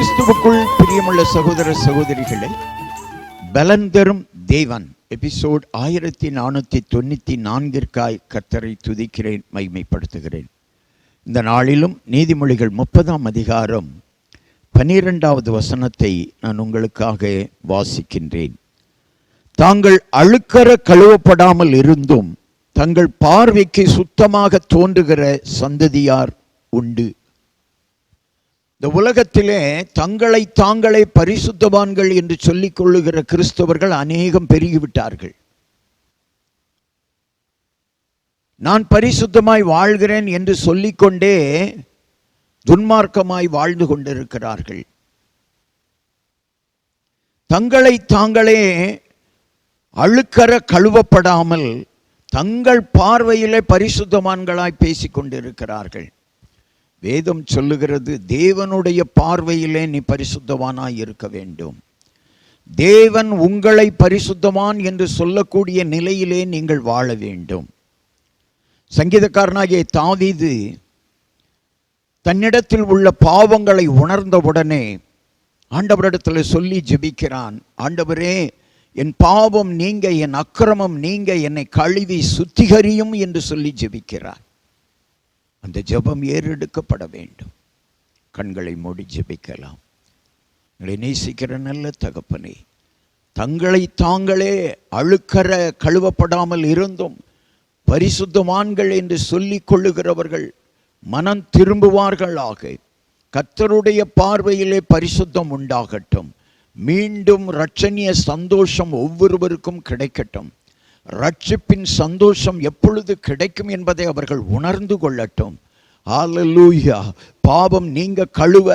கிறிஸ்துவுக்குள் பிரியமுள்ள சகோதர சகோதரிகளே, பலன் தரும் தேவன் எபிசோட் 1494 கர்த்தரை துதிக்கிறேன், மகிமைப்படுத்துகிறேன். இந்த நாளிலும் நீதிமொழிகள் 30ஆம் அதிகாரம் 12வது வசனத்தை நான் உங்களுக்காக வாசிக்கின்றேன். தாங்கள் அழுக்கற கழுவப்படாமல் இருந்தும் தங்கள் பார்வைக்கு சுத்தமாக தோன்றுகிற சந்ததியார் உண்டு. இந்த உலகத்திலே தங்களை தாங்களே பரிசுத்தவான்கள் என்று சொல்லிக் கொள்ளுகிற கிறிஸ்தவர்கள் அநேகம் பெருகிவிட்டார்கள். நான் பரிசுத்தமாய் வாழ்கிறேன் என்று சொல்லிக்கொண்டே துன்மார்க்கமாய் வாழ்ந்து கொண்டிருக்கிறார்கள். தங்களை தாங்களே அழுக்கற கழுவப்படாமல் தங்கள் பார்வையிலே பரிசுத்தவான்களாய் பேசிக் கொண்டிருக்கிறார்கள். வேதம் சொல்லுகிறது, தேவனுடைய பார்வையிலே நீ பரிசுத்தவானாய் இருக்க வேண்டும். தேவன் உங்களை பரிசுத்தவான் என்று சொல்லக்கூடிய நிலையிலே நீங்கள் வாழ வேண்டும். சங்கீதக்காரனாகிய தாவீது தன்னிடத்தில் உள்ள பாவங்களை உணர்ந்தவுடனே ஆண்டவரிடத்தில் சொல்லி ஜெபிக்கிறான். ஆண்டவரே, என் பாவம் நீங்க, என் அக்கிரமம் நீங்க, என்னை கழுவி சுத்திகரியும் என்று சொல்லி ஜெபிக்கிறார். அந்த ஜெபம் ஏறெடுக்கப்பட வேண்டும். கண்களை மூடி ஜெபிக்கலாம். எங்களை நேசிக்கிற நல்ல தகப்பனே, தங்களை தாங்களே அழுக்கற கழுவப்படாமல் இருந்தும் பரிசுத்தவான்கள் என்று சொல்லிக் கொள்ளுகிறவர்கள் மனம் திரும்புவார்களாக. கர்த்தருடைய பார்வையிலே பரிசுத்தம் உண்டாகட்டும். மீண்டும் இரட்சணிய சந்தோஷம் ஒவ்வொருவருக்கும் கிடைக்கட்டும். ரட்சிப்பின் சந்தோஷம் எப்பொழுது கிடைக்கும் என்பதை அவர்கள் உணர்ந்து கொள்ளட்டும். ஹல்லேலூயா. பாவம் நீங்க கழுவ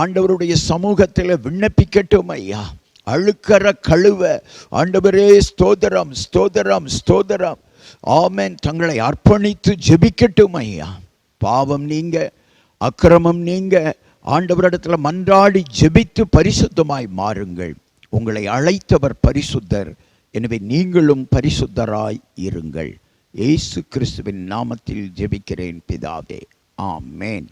ஆண்டவருடைய சமூகத்தில் விண்ணப்பிக்கட்டும் ஐயா. அழுக்கற கழுவ ஆண்டவரே ஸ்தோத்திரம், ஸ்தோத்திரம், ஸ்தோத்திரம். ஆமென். தங்களை அர்ப்பணித்து ஜெபிக்கட்டும் ஐயா. பாவம் நீங்க, அக்கிரமம் நீங்க, ஆண்டவரிடத்தில் மன்றாடி ஜெபித்து பரிசுத்தமாய் மாறுங்கள். உங்களை அழைத்தவர் பரிசுத்தர், எனவே நீங்களும் பரிசுத்தராய் இருங்கள். இயேசு கிறிஸ்துவின் நாமத்தில் ஜெபிக்கிறேன் பிதாவே, ஆமென்.